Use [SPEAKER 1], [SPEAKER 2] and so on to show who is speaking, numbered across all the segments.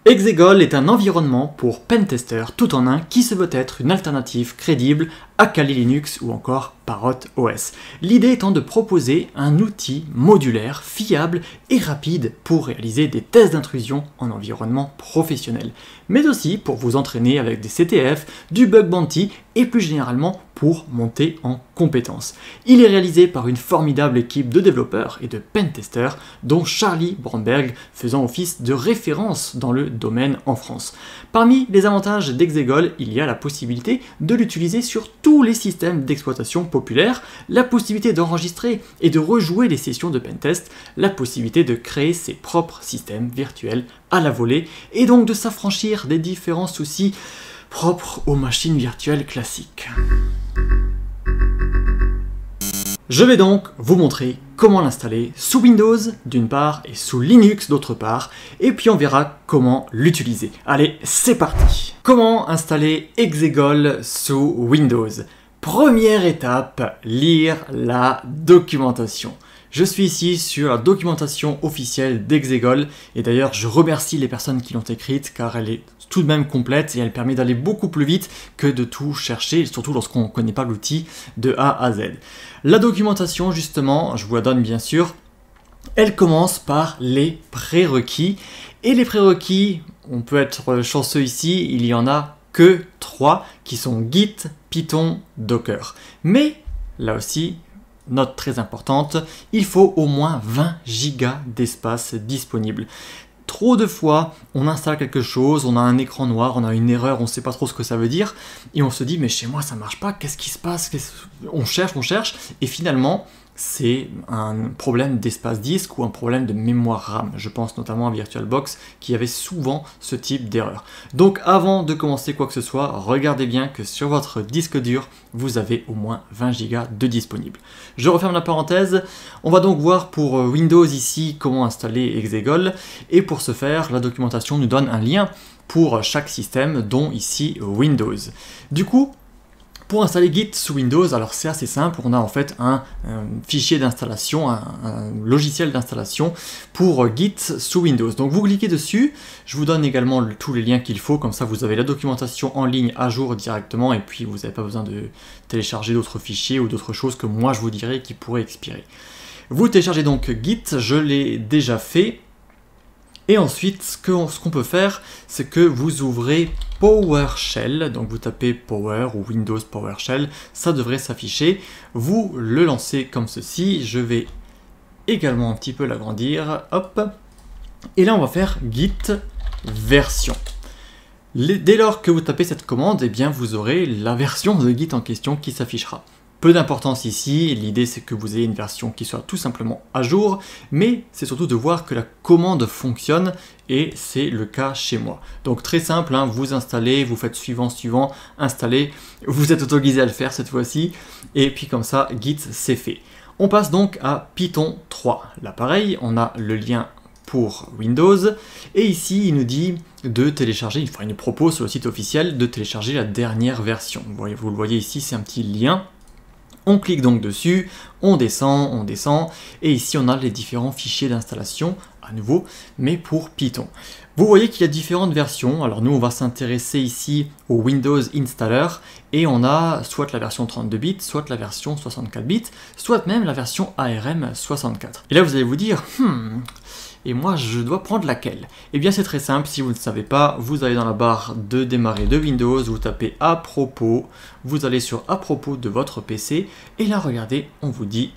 [SPEAKER 1] Exegol est un environnement pour pentester tout en un qui se veut être une alternative crédible à Kali Linux ou encore Parrot OS. L'idée étant de proposer un outil modulaire, fiable et rapide pour réaliser des tests d'intrusion en environnement professionnel, mais aussi pour vous entraîner avec des CTF, du bug bounty et plus généralement pour monter en compétences. Il est réalisé par une formidable équipe de développeurs et de pentesters, dont Charlie Bromberg faisant office de référence dans le domaine en France. Parmi les avantages d'Exegol, il y a la possibilité de l'utiliser sur tous les systèmes d'exploitation populaires, la possibilité d'enregistrer et de rejouer les sessions de pentest, la possibilité de créer ses propres systèmes virtuels à la volée et donc de s'affranchir des différents soucis propres aux machines virtuelles classiques. Je vais donc vous montrer comment l'installer sous Windows d'une part et sous Linux d'autre part, et puis on verra comment l'utiliser. Allez, c'est parti! Comment installer Exegol sous Windows? Première étape, lire la documentation. Je suis ici sur la documentation officielle d'Exegol, et d'ailleurs je remercie les personnes qui l'ont écrite car elle est tout de même complète et elle permet d'aller beaucoup plus vite que de tout chercher, surtout lorsqu'on ne connaît pas l'outil de A à Z. La documentation justement, je vous la donne bien sûr, elle commence par les prérequis, et les prérequis, on peut être chanceux ici, il y en a que 3 qui sont Git, Python, Docker. Mais là aussi, note très importante, il faut au moins 20 gigas d'espace disponible. Trop de fois, on installe quelque chose, on a un écran noir, on a une erreur, on ne sait pas trop ce que ça veut dire, et on se dit mais chez moi ça marche pas, qu'est-ce qui se passe? On cherche, et finalement c'est un problème d'espace disque ou un problème de mémoire RAM. Je pense notamment à VirtualBox qui avait souvent ce type d'erreur. Donc avant de commencer quoi que ce soit, regardez bien que sur votre disque dur, vous avez au moins 20 Go de disponible. Je referme la parenthèse. On va donc voir pour Windows ici comment installer Exegol. Et pour ce faire, la documentation nous donne un lien pour chaque système, dont ici Windows. Du coup, pour installer Git sous Windows, alors c'est assez simple, on a en fait un fichier d'installation, un logiciel d'installation pour Git sous Windows. Donc vous cliquez dessus, je vous donne également tous les liens qu'il faut, comme ça vous avez la documentation en ligne à jour directement et puis vous n'avez pas besoin de télécharger d'autres fichiers ou d'autres choses que moi je vous dirai qui pourraient expirer. Vous téléchargez donc Git, je l'ai déjà fait. Et ensuite, ce qu'on peut faire, c'est que vous ouvrez PowerShell, donc vous tapez Power ou Windows PowerShell, ça devrait s'afficher. Vous le lancez comme ceci, je vais également un petit peu l'agrandir, hop. Et là, on va faire Git version. Dès lors que vous tapez cette commande, eh bien, vous aurez la version de Git en question qui s'affichera. Peu d'importance ici, l'idée c'est que vous ayez une version qui soit tout simplement à jour, mais c'est surtout de voir que la commande fonctionne, et c'est le cas chez moi. Donc très simple, hein, vous installez, vous faites suivant, installer, vous êtes autorisé à le faire cette fois-ci, et puis comme ça, Git c'est fait. On passe donc à Python 3. Là pareil, on a le lien pour Windows, et ici il nous dit de télécharger, enfin il nous propose sur le site officiel de télécharger la dernière version. Vous le voyez ici, c'est un petit lien. On clique donc dessus, on descend, et ici on a les différents fichiers d'installation, à nouveau, mais pour Python. Vous voyez qu'il y a différentes versions, alors nous on va s'intéresser ici au Windows Installer, et on a soit la version 32 bits, soit la version 64 bits, soit même la version ARM 64. Et là vous allez vous dire, et moi je dois prendre laquelle? Eh bien c'est très simple, si vous ne savez pas, vous allez dans la barre de démarrer de Windows, vous tapez à propos, vous allez sur à propos de votre PC, et là regardez, on vous dit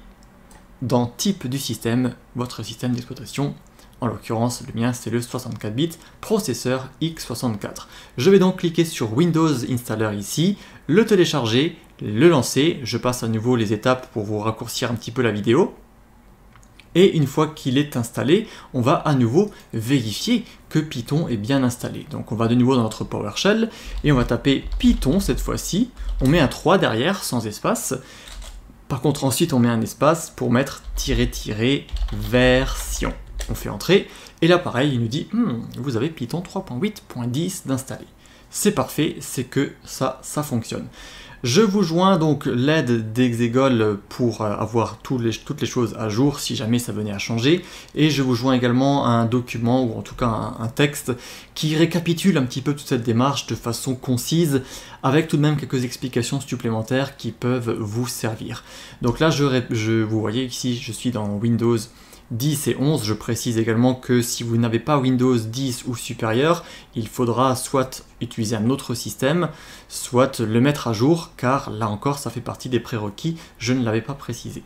[SPEAKER 1] dans type du système, votre système d'exploitation, en l'occurrence le mien c'est le 64 bits, processeur x64. Je vais donc cliquer sur Windows Installer ici, le télécharger, le lancer, je passe à nouveau les étapes pour vous raccourcir un petit peu la vidéo. Et une fois qu'il est installé, on va à nouveau vérifier que Python est bien installé. Donc on va de nouveau dans notre PowerShell et on va taper Python cette fois-ci. On met un 3 derrière sans espace. Par contre ensuite on met un espace pour mettre -- version. On fait entrer et là pareil il nous dit vous avez Python 3.8.10 d'installé. C'est parfait, c'est que ça fonctionne. Je vous joins donc l'aide d'Exegol pour avoir toutes les choses à jour si jamais ça venait à changer, et je vous joins également un document, ou en tout cas un texte, qui récapitule un petit peu toute cette démarche de façon concise, avec tout de même quelques explications supplémentaires qui peuvent vous servir. Donc là, vous voyez ici, je suis dans Windows 10 et 11, je précise également que si vous n'avez pas Windows 10 ou supérieur, il faudra soit utiliser un autre système, soit le mettre à jour, car là encore ça fait partie des prérequis, je ne l'avais pas précisé.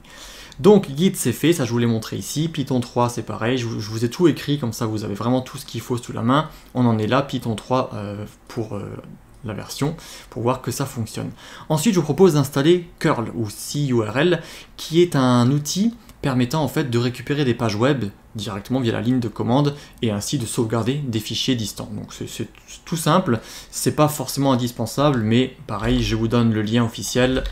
[SPEAKER 1] Donc Git c'est fait, ça je vous l'ai montré ici, Python 3 c'est pareil, je vous ai tout écrit, comme ça vous avez vraiment tout ce qu'il faut sous la main, on en est là, Python 3 pour la version, pour voir que ça fonctionne. Ensuite je vous propose d'installer curl, ou CURL, qui est un outil permettant en fait de récupérer des pages web directement via la ligne de commande et ainsi de sauvegarder des fichiers distants. Donc c'est tout simple, c'est pas forcément indispensable, mais pareil, je vous donne le lien officiel.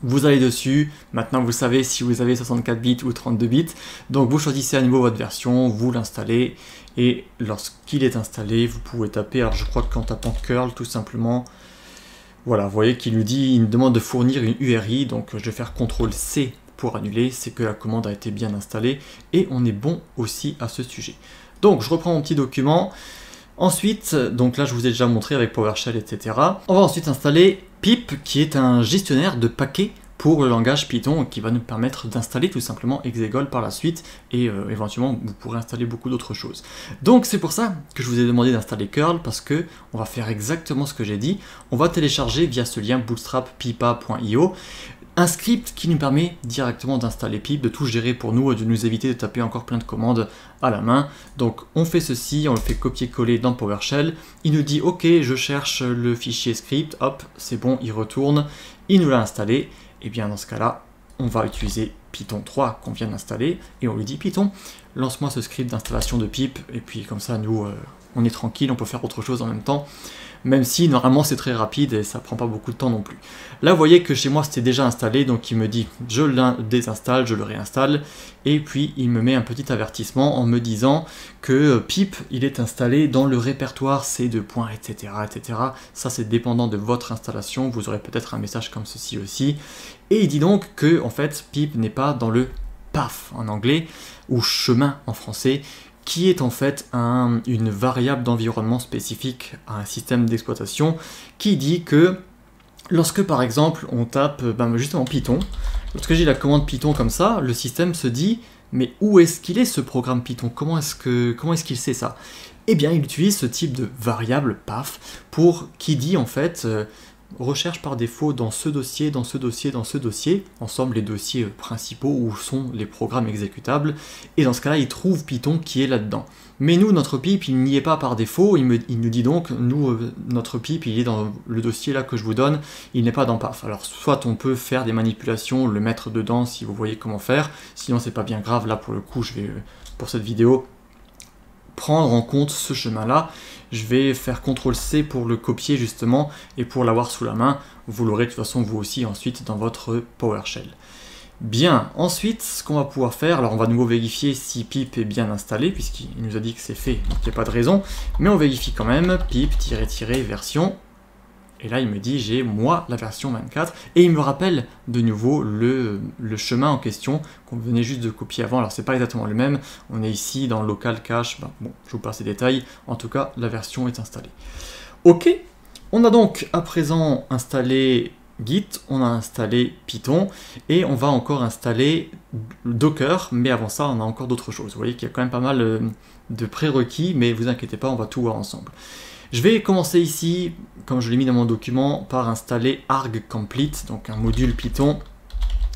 [SPEAKER 1] Vous allez dessus, maintenant vous savez si vous avez 64 bits ou 32 bits, donc vous choisissez à nouveau votre version, vous l'installez, et lorsqu'il est installé, vous pouvez taper, alors je crois qu'en tapant curl tout simplement, voilà, vous voyez qu'il nous demande de fournir une URI, donc je vais faire CTRL-C pour annuler, c'est que la commande a été bien installée, et on est bon aussi à ce sujet. Donc je reprends mon petit document, ensuite, donc là je vous ai déjà montré avec PowerShell, etc. On va ensuite installer pip, qui est un gestionnaire de paquets pour le langage Python, qui va nous permettre d'installer tout simplement Exegol par la suite, et éventuellement vous pourrez installer beaucoup d'autres choses. Donc c'est pour ça que je vous ai demandé d'installer curl, parce que on va faire exactement ce que j'ai dit, on va télécharger via ce lien bootstrap-pipa.io, un script qui nous permet directement d'installer pip, de tout gérer pour nous, de nous éviter de taper encore plein de commandes à la main. Donc on fait ceci, on le fait copier-coller dans PowerShell, il nous dit ok, je cherche le fichier script, hop, c'est bon, il retourne, il nous l'a installé, et bien dans ce cas-là, on va utiliser Python 3 qu'on vient d'installer, et on lui dit Python, lance-moi ce script d'installation de pip, et puis comme ça nous, on est tranquille, on peut faire autre chose en même temps, même si normalement c'est très rapide et ça prend pas beaucoup de temps non plus. Là vous voyez que chez moi c'était déjà installé, donc il me dit je le désinstalle, je le réinstalle, et puis il me met un petit avertissement en me disant que pip il est installé dans le répertoire C2. etc. etc. Ça c'est dépendant de votre installation, vous aurez peut-être un message comme ceci aussi, et il dit donc que en fait pip n'est pas dans le path en anglais, ou chemin en français, qui est en fait une variable d'environnement spécifique à un système d'exploitation, qui dit que lorsque par exemple on tape justement Python, lorsque j'ai la commande Python comme ça, le système se dit mais où est-ce qu'il est ce programme Python, comment est-ce qu'il sait ça? Eh bien il utilise ce type de variable path pour qui dit en fait recherche par défaut dans ce dossier, dans ce dossier, dans ce dossier, ensemble les dossiers principaux où sont les programmes exécutables, et dans ce cas-là, il trouve Python qui est là-dedans. Mais nous, notre pip, il n'y est pas par défaut, il nous dit donc, nous, notre pip, il est dans le dossier là que je vous donne, il n'est pas dans path. Alors, soit on peut faire des manipulations, le mettre dedans si vous voyez comment faire, sinon c'est pas bien grave, là pour le coup, je vais, pour cette vidéo, prendre en compte ce chemin-là. Je vais faire CTRL-C pour le copier justement, et pour l'avoir sous la main, vous l'aurez de toute façon vous aussi ensuite dans votre PowerShell. Bien, ensuite ce qu'on va pouvoir faire, alors on va de nouveau vérifier si pip est bien installé, puisqu'il nous a dit que c'est fait, donc il n'y a pas de raison, mais on vérifie quand même, pip-version, et là il me dit j'ai moi la version 24, et il me rappelle de nouveau le chemin en question qu'on venait juste de copier avant. Alors c'est pas exactement le même, on est ici dans local cache, bon je vous passe les détails, en tout cas la version est installée. Ok, on a donc à présent installé Git, on a installé Python, et on va encore installer Docker, mais avant ça on a encore d'autres choses. Vous voyez qu'il y a quand même pas mal de prérequis, mais vous inquiétez pas, on va tout voir ensemble. Je vais commencer ici, comme je l'ai mis dans mon document, par installer argcomplete, donc un module Python.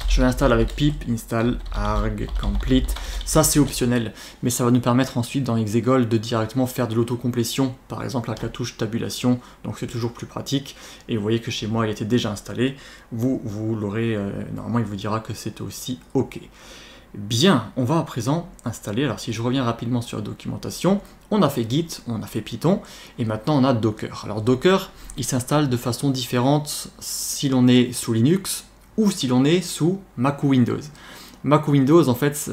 [SPEAKER 1] Je l'installe avec pip install argcomplete. Ça c'est optionnel, mais ça va nous permettre ensuite dans Exegol de directement faire de l'autocomplétion, par exemple avec la touche tabulation, donc c'est toujours plus pratique. Et vous voyez que chez moi il était déjà installé, vous l'aurez, normalement il vous dira que c'est aussi OK. Bien, on va à présent installer, alors si je reviens rapidement sur la documentation, on a fait Git, on a fait Python, et maintenant on a Docker. Alors Docker, il s'installe de façon différente si l'on est sous Linux ou si l'on est sous Mac ou Windows. Mac ou Windows, en fait,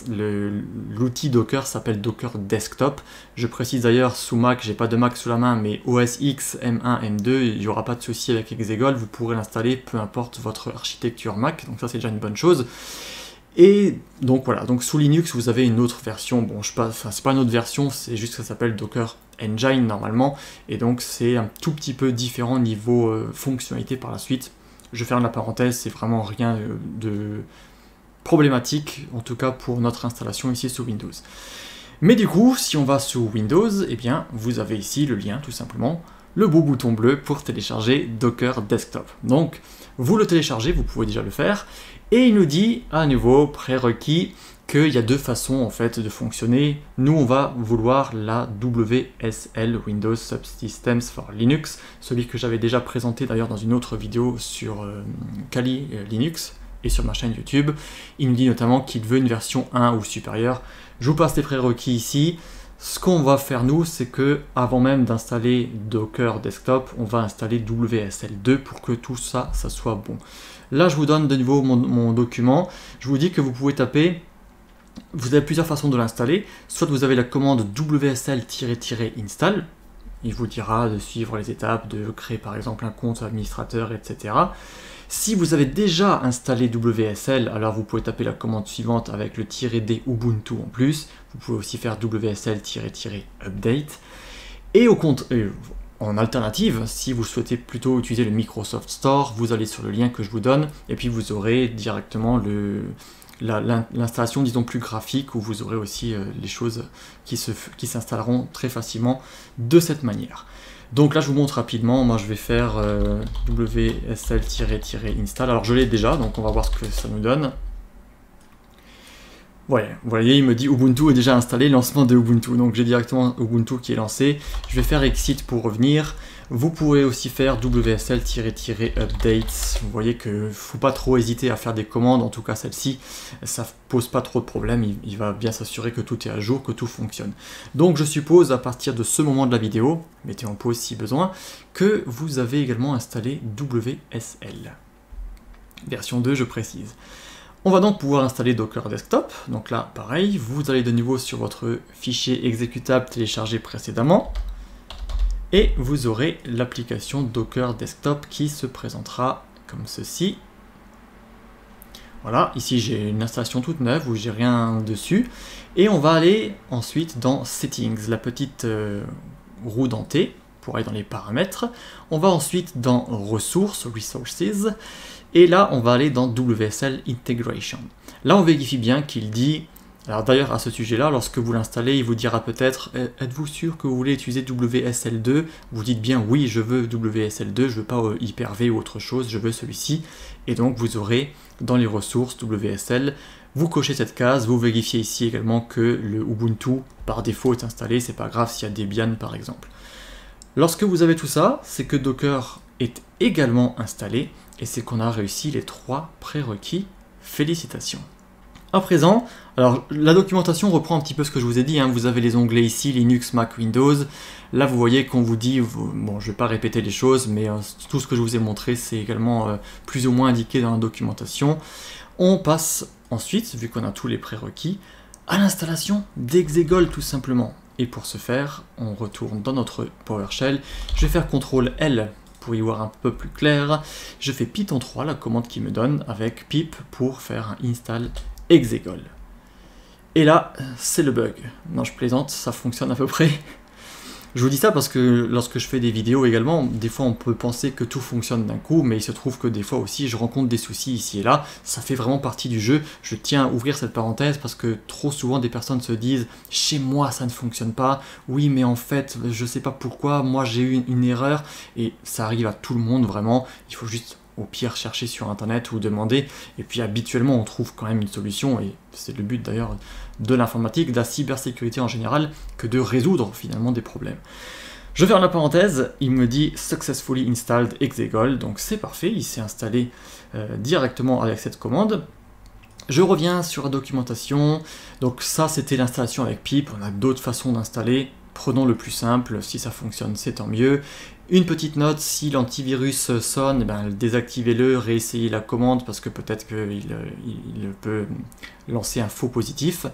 [SPEAKER 1] l'outil Docker s'appelle Docker Desktop. Je précise d'ailleurs, sous Mac, j'ai pas de Mac sous la main, mais OS X, M1, M2, il n'y aura pas de souci avec Exegol, vous pourrez l'installer peu importe votre architecture Mac, donc ça c'est déjà une bonne chose. Et donc voilà, donc sous Linux vous avez une autre version, bon je sais pas, enfin c'est pas une autre version, c'est juste que ça s'appelle Docker Engine normalement, et donc c'est un tout petit peu différent niveau fonctionnalité par la suite. Je ferme la parenthèse, c'est vraiment rien de problématique, en tout cas pour notre installation ici sous Windows. Mais du coup, si on va sous Windows, eh bien vous avez ici le lien tout simplement, le beau bouton bleu pour télécharger Docker Desktop. Donc vous le téléchargez, vous pouvez déjà le faire, et il nous dit à nouveau, prérequis, qu'il y a deux façons en fait de fonctionner. Nous on va vouloir la WSL, Windows Subsystems for Linux, celui que j'avais déjà présenté d'ailleurs dans une autre vidéo sur Kali Linux et sur ma chaîne YouTube. Il nous dit notamment qu'il veut une version 1 ou supérieure. Je vous passe les prérequis ici. Ce qu'on va faire nous, c'est que avant même d'installer Docker Desktop, on va installer WSL2 pour que tout ça, ça soit bon. Là, je vous donne de nouveau mon document. Je vous dis que vous pouvez taper. Vous avez plusieurs façons de l'installer. Soit vous avez la commande WSL-install. Il vous dira de suivre les étapes, de créer par exemple un compte administrateur, etc. Si vous avez déjà installé WSL, alors vous pouvez taper la commande suivante avec le -d Ubuntu en plus. Vous pouvez aussi faire WSL-update. Et en alternative, si vous souhaitez plutôt utiliser le Microsoft Store, vous allez sur le lien que je vous donne, et puis vous aurez directement l'installation, disons, plus graphique, où vous aurez aussi les choses qui s'installeront très facilement de cette manière. Donc là, je vous montre rapidement. Moi, je vais faire WSL-install. Alors, je l'ai déjà, donc on va voir ce que ça nous donne. Ouais, vous voyez, il me dit Ubuntu est déjà installé, lancement de Ubuntu. Donc, j'ai directement Ubuntu qui est lancé. Je vais faire exit pour revenir. Vous pourrez aussi faire WSL-update. Vous voyez qu'il ne faut pas trop hésiter à faire des commandes, en tout cas celle-ci, ça ne pose pas trop de problème, il va bien s'assurer que tout est à jour, que tout fonctionne. Donc je suppose à partir de ce moment de la vidéo, mettez en pause si besoin, que vous avez également installé WSL. Version 2, je précise. On va donc pouvoir installer Docker Desktop. Donc là, pareil, vous allez de nouveau sur votre fichier exécutable téléchargé précédemment. Et vous aurez l'application Docker Desktop qui se présentera comme ceci. Voilà, ici j'ai une installation toute neuve où j'ai rien dessus. Et on va aller ensuite dans Settings, la petite roue dentée pour aller dans les paramètres. On va ensuite dans Ressources, Resources. Et là, on va aller dans WSL Integration. Là, on vérifie bien qu'il dit... Alors d'ailleurs, à ce sujet-là, lorsque vous l'installez, il vous dira peut-être « Êtes-vous sûr que vous voulez utiliser WSL2 ?» Vous dites bien « Oui, je veux WSL2, je ne veux pas Hyper-V ou autre chose, je veux celui-ci. » Et donc, vous aurez dans les ressources WSL, vous cochez cette case, vous vérifiez ici également que le Ubuntu, par défaut, est installé. C'est pas grave s'il y a Debian, par exemple. Lorsque vous avez tout ça, c'est que Docker est également installé et c'est qu'on a réussi les 3 prérequis. Félicitations. À présent, alors la documentation reprend un petit peu ce que je vous ai dit, hein. Vous avez les onglets ici, Linux, Mac, Windows. Là vous voyez qu'on vous dit, bon je ne vais pas répéter les choses, mais tout ce que je vous ai montré c'est également plus ou moins indiqué dans la documentation. On passe ensuite, vu qu'on a tous les prérequis, à l'installation d'Exegol tout simplement. Et pour ce faire, on retourne dans notre PowerShell. Je vais faire CTRL-L pour y voir un peu plus clair. Je fais Python 3, la commande qui me donne, avec pip pour faire un install Exegol. Et là, c'est le bug. Non, je plaisante, ça fonctionne à peu près. Je vous dis ça parce que lorsque je fais des vidéos également, des fois on peut penser que tout fonctionne d'un coup, mais il se trouve que des fois aussi je rencontre des soucis ici et là. Ça fait vraiment partie du jeu. Je tiens à ouvrir cette parenthèse parce que trop souvent des personnes se disent « Chez moi ça ne fonctionne pas, oui mais en fait je sais pas pourquoi, moi j'ai eu une erreur » et ça arrive à tout le monde vraiment. Il faut juste au pire chercher sur internet ou demander, et puis habituellement on trouve quand même une solution, et c'est le but d'ailleurs de l'informatique, de la cybersécurité en général, que de résoudre finalement des problèmes. Je ferme la parenthèse, il me dit Successfully installed Exegol, donc c'est parfait, il s'est installé directement avec cette commande. Je reviens sur la documentation, donc ça c'était l'installation avec pip, on a d'autres façons d'installer, Prenons le plus simple, si ça fonctionne, c'est tant mieux. Une petite note, si l'antivirus sonne, ben, désactivez-le, réessayez la commande parce que peut-être qu'il peut lancer un faux positif.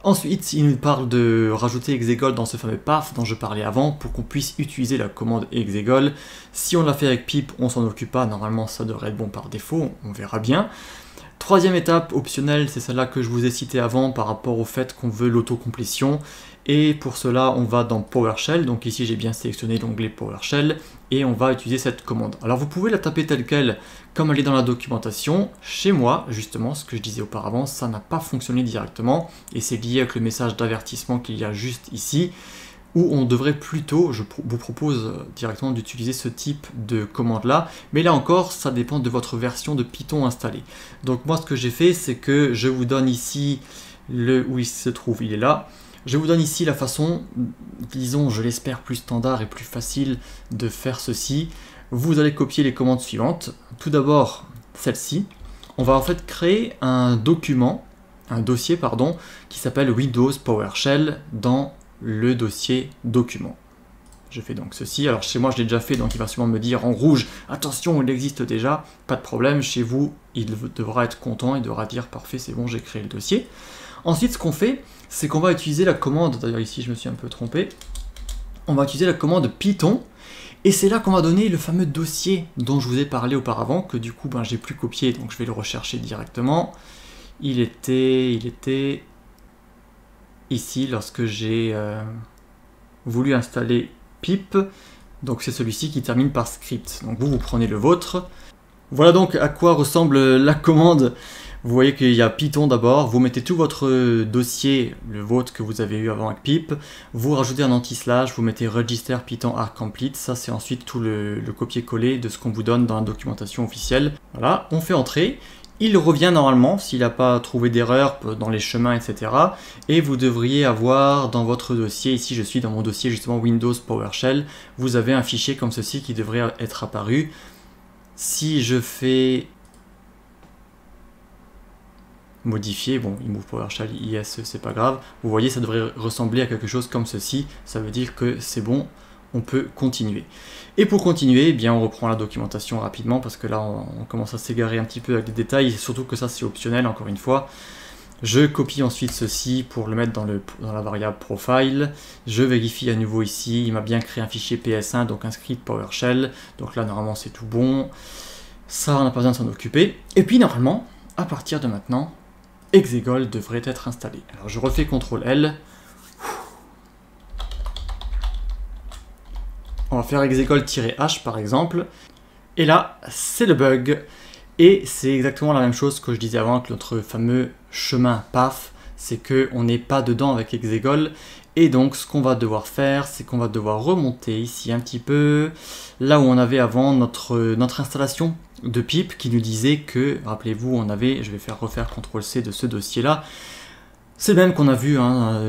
[SPEAKER 1] Ensuite, il nous parle de rajouter exegol dans ce fameux path dont je parlais avant pour qu'on puisse utiliser la commande exegol. Si on l'a fait avec pip, on s'en occupe pas, normalement ça devrait être bon par défaut, on verra bien. Troisième étape optionnelle, c'est celle-là que je vous ai citée avant par rapport au fait qu'on veut l'autocomplétion. Et pour cela, on va dans PowerShell, donc ici j'ai bien sélectionné l'onglet PowerShell, et on va utiliser cette commande. Alors vous pouvez la taper telle quelle, comme elle est dans la documentation. Chez moi, justement, ce que je disais auparavant, ça n'a pas fonctionné directement, et c'est lié avec le message d'avertissement qu'il y a juste ici, où on devrait plutôt, je vous propose directement d'utiliser ce type de commande-là, mais là encore, ça dépend de votre version de Python installée. Donc moi, ce que j'ai fait, c'est que je vous donne ici, où il se trouve, il est là. Je vous donne ici la façon, disons, je l'espère, plus standard et plus facile de faire ceci. Vous allez copier les commandes suivantes. Tout d'abord, celle-ci. On va en fait créer un dossier, qui s'appelle Windows PowerShell dans le dossier document. Je fais donc ceci. Alors chez moi, je l'ai déjà fait, donc il va sûrement me dire en rouge, attention, il existe déjà. Pas de problème, chez vous, il devra être content, il devra dire parfait, c'est bon, j'ai créé le dossier. Ensuite, ce qu'on fait, c'est qu'on va utiliser la commande, d'ailleurs ici je me suis un peu trompé, on va utiliser la commande Python, et c'est là qu'on va donner le fameux dossier dont je vous ai parlé auparavant, que du coup j'ai plus copié, donc je vais le rechercher directement. Il était ici lorsque j'ai voulu installer pip, donc c'est celui-ci qui termine par script, donc vous prenez le vôtre. Voilà donc à quoi ressemble la commande. Vous voyez qu'il y a Python d'abord, vous mettez tout votre dossier, le vôtre que vous avez eu avant avec pip, vous rajoutez un anti-slash, vous mettez register python arc complete, ça c'est ensuite tout le copier-coller de ce qu'on vous donne dans la documentation officielle. Voilà, on fait entrer, il revient normalement s'il n'a pas trouvé d'erreur dans les chemins, etc. Et vous devriez avoir dans votre dossier, ici je suis dans mon dossier justement Windows PowerShell, vous avez un fichier comme ceci qui devrait être apparu. Si je fais modifier, bon, il move PowerShell IS, c'est pas grave, vous voyez, ça devrait ressembler à quelque chose comme ceci, ça veut dire que c'est bon, on peut continuer. Et pour continuer, eh bien, on reprend la documentation rapidement, parce que là, on commence à s'égarer un petit peu avec les détails, et surtout que ça, c'est optionnel, encore une fois. Je copie ensuite ceci pour le mettre dans la variable profile, je vérifie à nouveau ici, il m'a bien créé un fichier PS1, donc un script PowerShell, donc là, normalement, c'est tout bon. Ça, on n'a pas besoin de s'en occuper. Et puis, normalement, à partir de maintenant, exegol devrait être installé. Alors je refais CTRL-L. On va faire exegol-h par exemple. Et là, c'est le bug. Et c'est exactement la même chose que je disais avant avec notre fameux chemin path. C'est qu'on n'est pas dedans avec exegol. Et donc ce qu'on va devoir faire, c'est qu'on va devoir remonter ici un petit peu. Là où on avait avant notre installation de pip qui nous disait que, rappelez-vous, on avait, je vais refaire CTRL-C de ce dossier-là, c'est le même qu'on a vu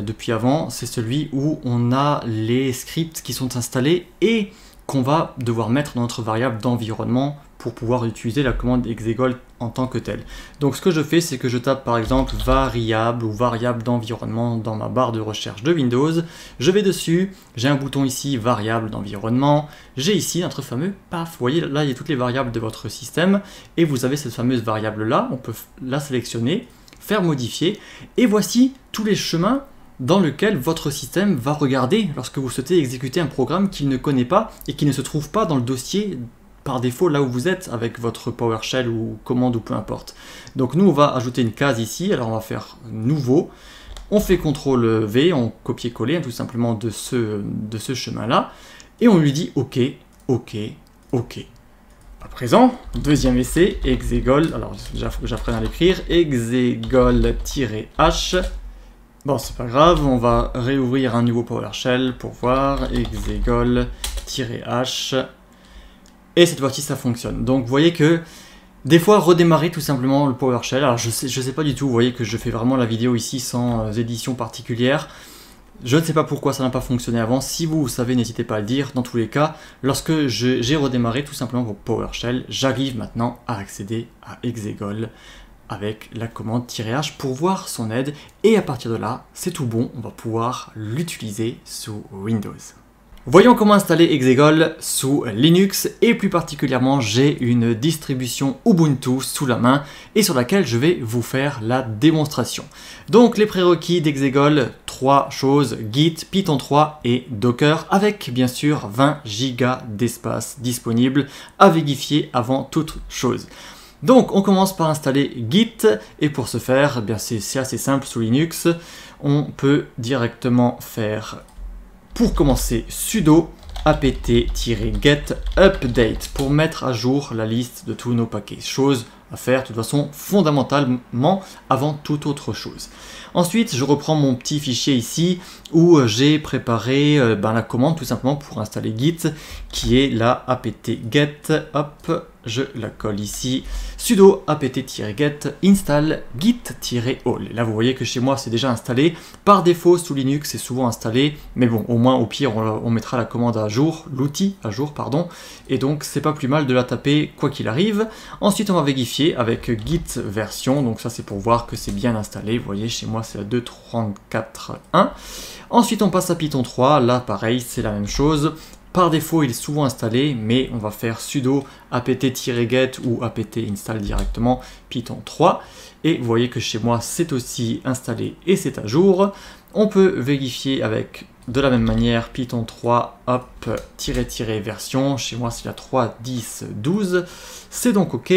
[SPEAKER 1] depuis avant, c'est celui où on a les scripts qui sont installés et qu'on va devoir mettre dans notre variable d'environnement pour pouvoir utiliser la commande exegol en tant que telle. Donc ce que je fais, c'est que je tape par exemple variable ou variable d'environnement dans ma barre de recherche de Windows, je vais dessus, j'ai un bouton ici variable d'environnement, j'ai ici notre fameux path. Vous voyez là il y a toutes les variables de votre système et vous avez cette fameuse variable là, on peut la sélectionner, faire modifier et voici tous les chemins dans lequel votre système va regarder lorsque vous souhaitez exécuter un programme qu'il ne connaît pas et qui ne se trouve pas dans le dossier par défaut là où vous êtes avec votre PowerShell ou commande ou peu importe. Donc nous on va ajouter une case ici, alors on va faire nouveau, on fait CTRL V, on copier-coller tout simplement de ce chemin là et on lui dit OK, OK, OK. À présent, deuxième essai, exegol, alors déjà il faut que j'apprenne à l'écrire, exegol-h. Bon, c'est pas grave, on va réouvrir un nouveau PowerShell pour voir, exegol-h. Et cette fois-ci, ça fonctionne. Donc, vous voyez que des fois, redémarrer tout simplement le PowerShell. Alors, je sais pas du tout, vous voyez que je fais vraiment la vidéo ici sans édition particulière. Je ne sais pas pourquoi ça n'a pas fonctionné avant. Si vous savez, n'hésitez pas à le dire. Dans tous les cas, lorsque j'ai redémarré tout simplement pour PowerShell, j'arrive maintenant à accéder à exegol avec la commande -h pour voir son aide et à partir de là, c'est tout bon, on va pouvoir l'utiliser sous Windows. Voyons comment installer Exegol sous Linux et plus particulièrement j'ai une distribution Ubuntu sous la main et sur laquelle je vais vous faire la démonstration. Donc les prérequis d'Exegol, 3 choses, Git, Python 3 et Docker avec bien sûr 20 Go d'espace disponible à vérifier avant toute chose. Donc on commence par installer Git et pour ce faire, c'est assez simple sous Linux, on peut directement faire pour commencer sudo apt-get update pour mettre à jour la liste de tous nos paquets, chose à faire de toute façon fondamentalement avant toute autre chose. Ensuite je reprends mon petit fichier ici où j'ai préparé la commande tout simplement pour installer Git qui est la apt-get, hop, je la colle ici, sudo apt-get install git-all. Là vous voyez que chez moi c'est déjà installé, par défaut sous Linux c'est souvent installé, mais bon au moins au pire on mettra la commande à jour, l'outil à jour pardon, et donc c'est pas plus mal de la taper quoi qu'il arrive. Ensuite on va vérifier avec git version, donc ça c'est pour voir que c'est bien installé, vous voyez chez moi c'est la 2.34.1. Ensuite on passe à Python 3, là pareil c'est la même chose. Par défaut, il est souvent installé, mais on va faire sudo apt-get ou apt install directement Python 3. Et vous voyez que chez moi, c'est aussi installé et c'est à jour. On peut vérifier avec, de la même manière, Python 3, hop, version. Chez moi, c'est la 3.10.12. C'est donc OK.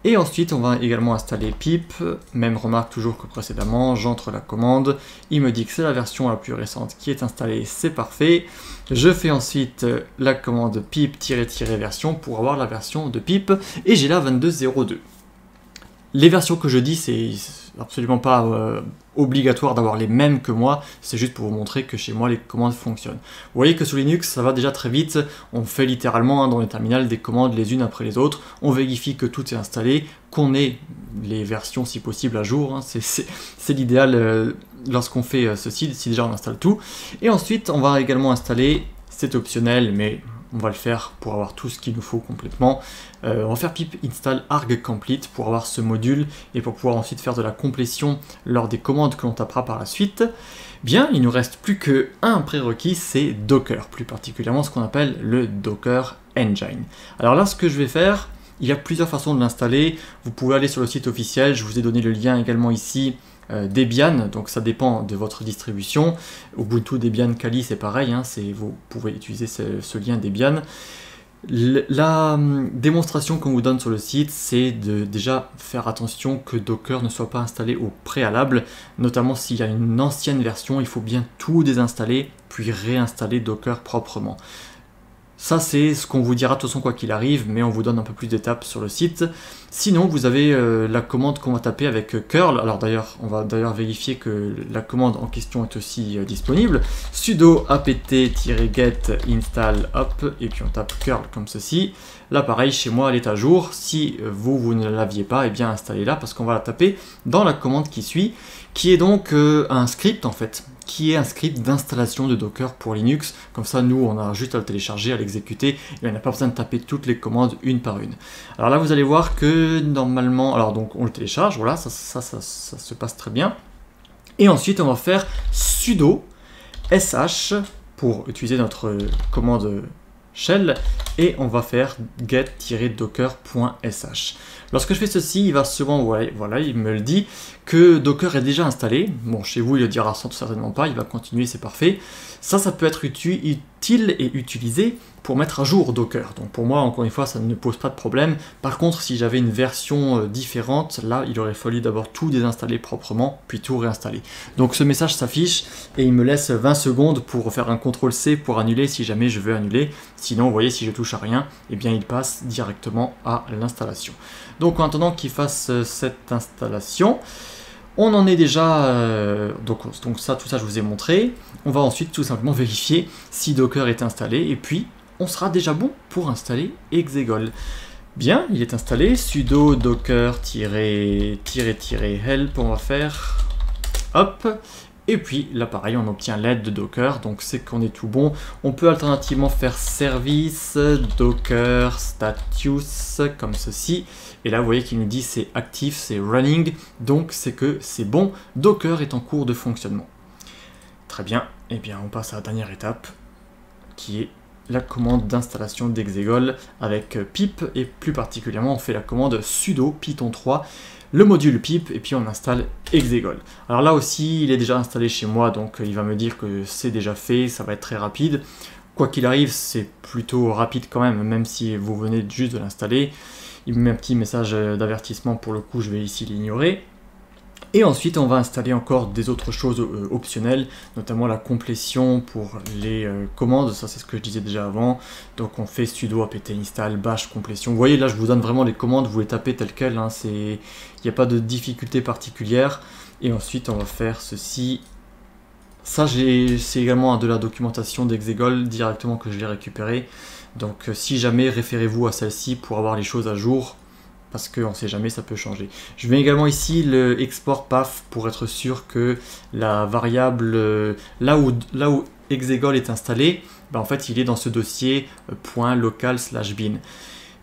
[SPEAKER 1] Et ensuite, on va également installer pip, même remarque toujours que précédemment, j'entre la commande, il me dit que c'est la version la plus récente qui est installée, c'est parfait. Je fais ensuite la commande pip-version pour avoir la version de pip, et j'ai la 22.02. Les versions que je dis, c'est absolument pas obligatoire d'avoir les mêmes que moi, c'est juste pour vous montrer que chez moi les commandes fonctionnent. Vous voyez que sous Linux ça va déjà très vite, on fait littéralement dans le terminal des commandes les unes après les autres, on vérifie que tout est installé, qu'on ait les versions si possible à jour, c'est l'idéal lorsqu'on fait ceci, si déjà on installe tout. Et ensuite on va également installer, c'est optionnel mais on va le faire pour avoir tout ce qu'il nous faut complètement. On va faire pip install arg complete pour avoir ce module et pour pouvoir ensuite faire de la complétion lors des commandes que l'on tapera par la suite. Bien, il nous reste plus qu'un prérequis, c'est Docker, plus particulièrement ce qu'on appelle le Docker Engine. Alors là, ce que je vais faire, il y a plusieurs façons de l'installer. Vous pouvez aller sur le site officiel, je vous ai donné le lien également ici, Debian, donc ça dépend de votre distribution. Ubuntu, Debian, Kali, c'est pareil, hein, vous pouvez utiliser ce lien Debian. La démonstration qu'on vous donne sur le site, c'est de déjà faire attention que Docker ne soit pas installé au préalable, notamment s'il y a une ancienne version, il faut bien tout désinstaller, puis réinstaller Docker proprement. Ça c'est ce qu'on vous dira de toute façon quoi qu'il arrive, mais on vous donne un peu plus d'étapes sur le site. Sinon vous avez la commande qu'on va taper avec curl, alors d'ailleurs on va vérifier que la commande en question est aussi disponible. Sudo apt-get install hop, et puis on tape curl comme ceci. Là pareil chez moi elle est à jour, si vous ne l'aviez pas, et bien installez-la parce qu'on va la taper dans la commande qui suit, qui est donc un script en fait, qui est un script d'installation de Docker pour Linux. Comme ça, nous, on a juste à le télécharger, à l'exécuter, et on n'a pas besoin de taper toutes les commandes une par une. Alors là, vous allez voir que normalement, alors donc on le télécharge, voilà, ça se passe très bien. Et ensuite, on va faire sudo sh pour utiliser notre commande shell, et on va faire get-docker.sh. Lorsque je fais ceci, il va souvent, voilà, il me le dit que Docker est déjà installé. Bon, chez vous, il le dira certainement pas, il va continuer, c'est parfait. Ça peut être utile et utilisé pour mettre à jour Docker. Donc pour moi, encore une fois, ça ne pose pas de problème. Par contre, si j'avais une version différente, là, il aurait fallu d'abord tout désinstaller proprement, puis tout réinstaller. Donc ce message s'affiche et il me laisse 20 secondes pour faire un CTRL-C pour annuler si jamais je veux annuler. Sinon, vous voyez, si je touche à rien, eh bien, il passe directement à l'installation. Donc en attendant qu'il fasse cette installation, on en est déjà, donc tout ça je vous ai montré. On va ensuite tout simplement vérifier si Docker est installé et puis on sera déjà bon pour installer Exegol. Bien, il est installé, sudo docker-help, on va faire, hop, Et puis là pareil, on obtient l'aide de Docker, donc c'est qu'on est tout bon. On peut alternativement faire service, Docker, status, comme ceci. Et là vous voyez qu'il nous dit c'est actif, c'est running, donc c'est que c'est bon, Docker est en cours de fonctionnement. Très bien, et bien on passe à la dernière étape, qui est la commande d'installation d'Exegol avec pip, et plus particulièrement on fait la commande sudo python 3, le module pip, et puis on installe Exegol. Alors là aussi il est déjà installé chez moi, donc il va me dire que c'est déjà fait, ça va être très rapide. Quoi qu'il arrive, c'est plutôt rapide quand même, même si vous venez juste de l'installer. Il me met un petit message d'avertissement, pour le coup je vais ici l'ignorer. Et ensuite on va installer encore des autres choses optionnelles, notamment la complétion pour les commandes, ça c'est ce que je disais déjà avant. Donc on fait sudo apt install bash complétion. Vous voyez là je vous donne vraiment les commandes, vous les tapez telles quelles, hein, il n'y a pas de difficulté particulière. Et ensuite on va faire ceci. Ça c'est également de la documentation d'Exegol directement que je l'ai récupéré. Donc si jamais, référez-vous à celle-ci pour avoir les choses à jour, parce qu'on ne sait jamais, ça peut changer. Je mets également ici le export path pour être sûr que la variable, là où Exegol est installé, ben en fait il est dans ce dossier .local/bin.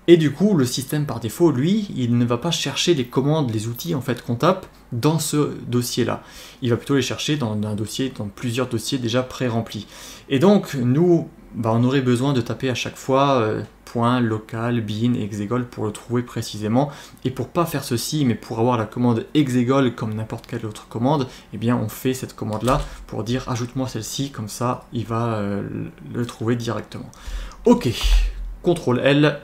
[SPEAKER 1] Et du coup, le système par défaut, lui, il ne va pas chercher les commandes, les outils en fait qu'on tape dans ce dossier-là. Il va plutôt les chercher dans un dossier, dans plusieurs dossiers déjà pré-remplis. Et donc, nous, bah, on aurait besoin de taper à chaque fois .local, bin, exegol pour le trouver précisément. Et pour pas faire ceci, mais pour avoir la commande exegol comme n'importe quelle autre commande, eh bien on fait cette commande-là pour dire ajoute-moi celle-ci, comme ça il va le trouver directement. Ok, CTRL L.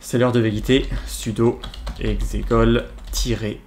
[SPEAKER 1] C'est l'heure de vérité, sudo exegol-h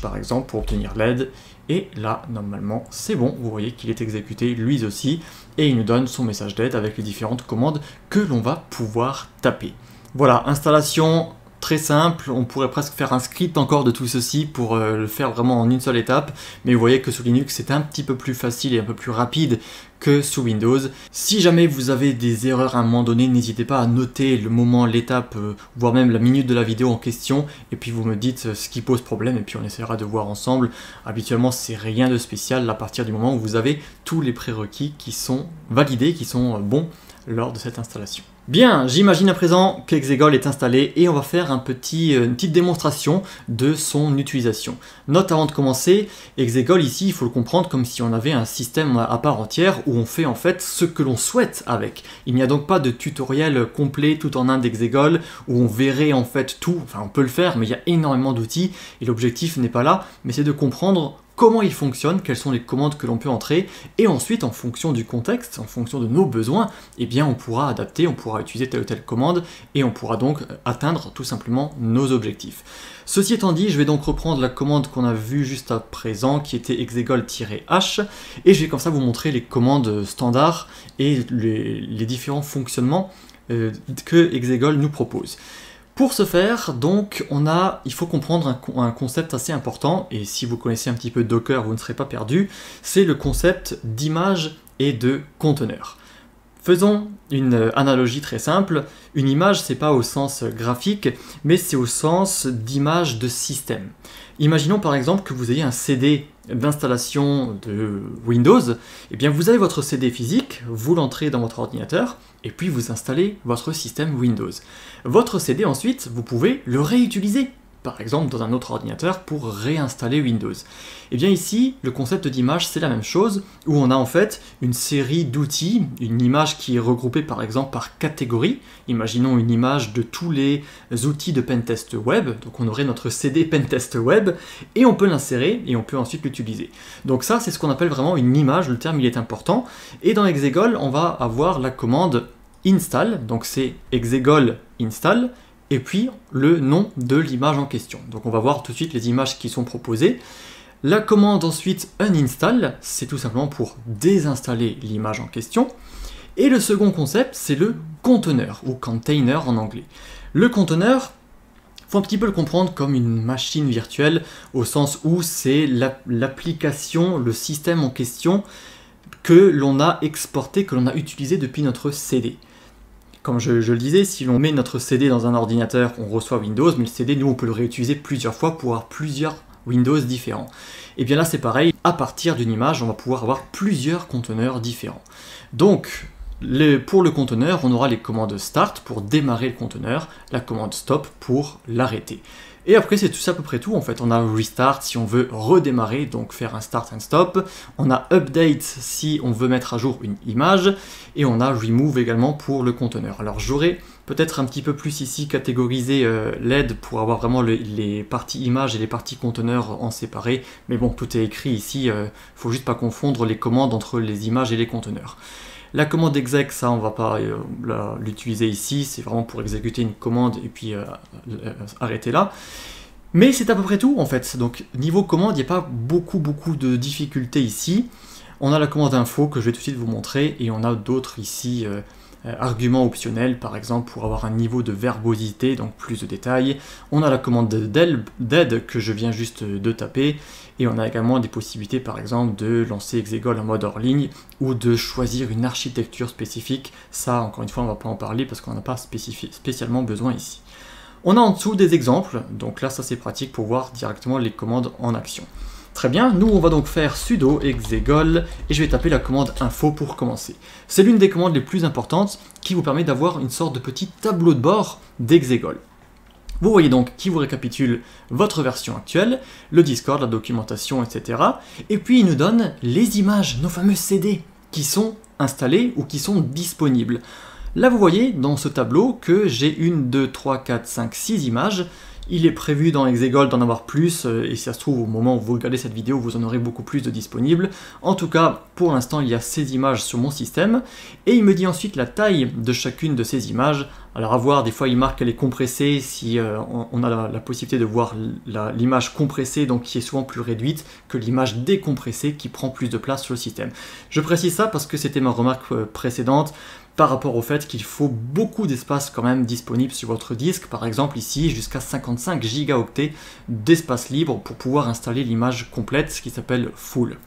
[SPEAKER 1] par exemple pour obtenir l'aide. Et là, normalement, c'est bon, vous voyez qu'il est exécuté lui aussi, et il nous donne son message d'aide avec les différentes commandes que l'on va pouvoir taper. Voilà, installation très simple, on pourrait presque faire un script encore de tout ceci pour le faire vraiment en une seule étape, mais vous voyez que sous Linux c'est un petit peu plus facile et un peu plus rapide que sous Windows. Si jamais vous avez des erreurs à un moment donné, n'hésitez pas à noter le moment, l'étape, voire même la minute de la vidéo en question, et puis vous me dites ce qui pose problème, et puis on essaiera de voir ensemble. Habituellement c'est rien de spécial à partir du moment où vous avez tous les prérequis qui sont validés, qui sont bons lors de cette installation. Bien, j'imagine à présent qu'Exegol est installé et on va faire une petite démonstration de son utilisation. Note avant de commencer, Exegol ici, il faut le comprendre comme si on avait un système à part entière où on fait en fait ce que l'on souhaite avec. Il n'y a donc pas de tutoriel complet tout en un d'Exegol où on verrait en fait tout, enfin on peut le faire mais il y a énormément d'outils et l'objectif n'est pas là, mais c'est de comprendre comment il fonctionne, quelles sont les commandes que l'on peut entrer, et ensuite en fonction du contexte, en fonction de nos besoins, eh bien on pourra adapter, on pourra utiliser telle ou telle commande, et on pourra donc atteindre tout simplement nos objectifs. Ceci étant dit, je vais donc reprendre la commande qu'on a vue juste à présent, qui était exegol-h, et je vais comme ça vous montrer les commandes standards et les différents fonctionnements que Exegol nous propose. Pour ce faire, donc, il faut comprendre un concept assez important, et si vous connaissez un petit peu Docker, vous ne serez pas perdu, c'est le concept d'image et de conteneur. Faisons une analogie très simple. Une image, c'est pas au sens graphique, mais c'est au sens d'image de système. Imaginons par exemple que vous ayez un CD d'installation de Windows, et bien vous avez votre CD physique, vous l'entrez dans votre ordinateur, et puis vous installez votre système Windows. Votre CD ensuite, vous pouvez le réutiliser, par exemple dans un autre ordinateur pour réinstaller Windows. Et bien ici, le concept d'image c'est la même chose, où on a en fait une série d'outils, une image qui est regroupée par exemple par catégorie. Imaginons une image de tous les outils de pentest web, donc on aurait notre CD pentest web, et on peut l'insérer et on peut ensuite l'utiliser. Donc ça c'est ce qu'on appelle vraiment une image, le terme il est important, et dans Exegol on va avoir la commande install, donc c'est exegol install, et puis le nom de l'image en question. Donc on va voir tout de suite les images qui sont proposées. La commande ensuite uninstall, c'est tout simplement pour désinstaller l'image en question. Et le second concept, c'est le conteneur, ou container en anglais. Le conteneur, il faut un petit peu le comprendre comme une machine virtuelle, au sens où c'est l'application, le système en question que l'on a exporté, que l'on a utilisé depuis notre CD. Comme je le disais, si l'on met notre CD dans un ordinateur, on reçoit Windows, mais le CD, nous, on peut le réutiliser plusieurs fois pour avoir plusieurs Windows différents. Et bien là c'est pareil, à partir d'une image, on va pouvoir avoir plusieurs conteneurs différents. Donc, pour le conteneur, on aura les commandes start pour démarrer le conteneur, la commande stop pour l'arrêter. Et après c'est à peu près tout en fait. On a restart si on veut redémarrer, donc faire un start and stop. On a update si on veut mettre à jour une image. Et on a remove également pour le conteneur. Alors j'aurais peut-être un petit peu plus ici catégorisé l'aide pour avoir vraiment les parties images et les parties conteneurs en séparé. Mais bon, tout est écrit ici, faut juste pas confondre les commandes entre les images et les conteneurs. La commande exec, ça on va pas l'utiliser ici, c'est vraiment pour exécuter une commande et puis arrêter là. Mais c'est à peu près tout en fait, donc niveau commande, il n'y a pas beaucoup de difficultés ici. On a la commande info que je vais tout de suite vous montrer et on a d'autres ici arguments optionnels, par exemple pour avoir un niveau de verbosité, donc plus de détails. On a la commande dead que je viens juste de taper, et on a également des possibilités par exemple de lancer exegol en mode hors ligne, ou de choisir une architecture spécifique. Ça encore une fois on ne va pas en parler parce qu'on n'en a pas spécialement besoin ici. On a en dessous des exemples, donc là ça c'est pratique pour voir directement les commandes en action. Très bien, nous on va donc faire sudo exegol et je vais taper la commande info pour commencer. C'est l'une des commandes les plus importantes qui vous permet d'avoir une sorte de petit tableau de bord d'exegol. Vous voyez donc qui vous récapitule votre version actuelle, le Discord, la documentation, etc. Et puis il nous donne les images, nos fameux CD, qui sont installés ou qui sont disponibles. Là vous voyez dans ce tableau que j'ai 1, 2, 3, 4, 5, 6 images. Il est prévu dans exegol d'en avoir plus, et si ça se trouve au moment où vous regardez cette vidéo, vous en aurez beaucoup plus de disponibles. En tout cas, pour l'instant, il y a ces images sur mon système, et il me dit ensuite la taille de chacune de ces images. Alors à voir, des fois il marque qu'elle est compressée, si on a la possibilité de voir l'image compressée, donc qui est souvent plus réduite que l'image décompressée qui prend plus de place sur le système. Je précise ça parce que c'était ma remarque précédente, par rapport au fait qu'il faut beaucoup d'espace quand même disponible sur votre disque, par exemple ici jusqu'à 55 gigaoctets d'espace libre pour pouvoir installer l'image complète, ce qui s'appelle full.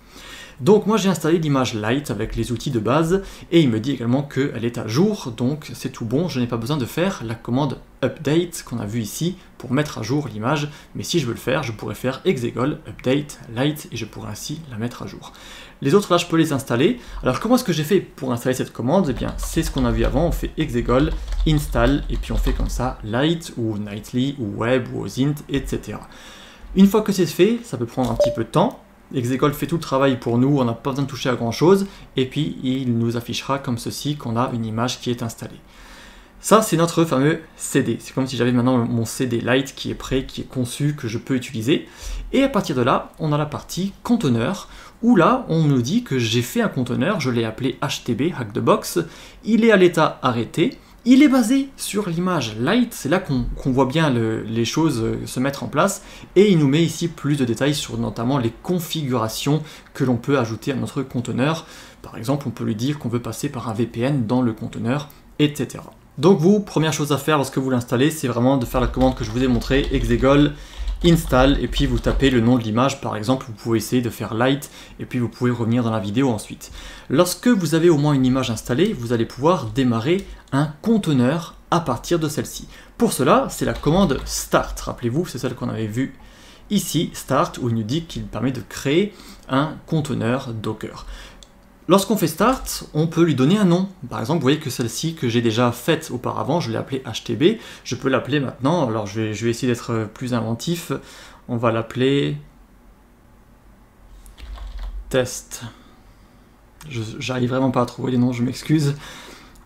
[SPEAKER 1] Donc moi j'ai installé l'image light avec les outils de base et il me dit également qu'elle est à jour, donc c'est tout bon, je n'ai pas besoin de faire la commande update qu'on a vu ici pour mettre à jour l'image, mais si je veux le faire, je pourrais faire exegol update light et je pourrais ainsi la mettre à jour. Les autres là je peux les installer. Alors comment est-ce que j'ai fait pour installer cette commande? Eh bien c'est ce qu'on a vu avant, on fait exegol install et puis on fait comme ça light ou nightly ou web ou osint, etc. Une fois que c'est fait, ça peut prendre un petit peu de temps. Exegol fait tout le travail pour nous, on n'a pas besoin de toucher à grand chose, et puis il nous affichera comme ceci qu'on a une image qui est installée. Ça c'est notre fameux CD, c'est comme si j'avais maintenant mon CD Lite qui est prêt, qui est conçu, que je peux utiliser. Et à partir de là, on a la partie conteneur, où là on nous dit que j'ai fait un conteneur, je l'ai appelé HTB, Hack the Box, il est à l'état arrêté. Il est basé sur l'image light, c'est là qu'on voit bien les choses se mettre en place, et il nous met ici plus de détails sur notamment les configurations que l'on peut ajouter à notre conteneur. Par exemple, on peut lui dire qu'on veut passer par un VPN dans le conteneur, etc. Donc vous, première chose à faire lorsque vous l'installez, c'est vraiment de faire la commande que je vous ai montrée, exegol install, et puis vous tapez le nom de l'image, par exemple, vous pouvez essayer de faire light, et puis vous pouvez revenir dans la vidéo ensuite. Lorsque vous avez au moins une image installée, vous allez pouvoir démarrer un conteneur à partir de celle-ci. Pour cela, c'est la commande start, rappelez-vous, c'est celle qu'on avait vue ici, start, où il nous dit qu'il permet de créer un conteneur Docker. Lorsqu'on fait start, on peut lui donner un nom. Par exemple, vous voyez que celle-ci que j'ai déjà faite auparavant, je l'ai appelée HTB, je peux l'appeler maintenant, alors je vais essayer d'être plus inventif, on va l'appeler test. J'arrive vraiment pas à trouver les noms, je m'excuse.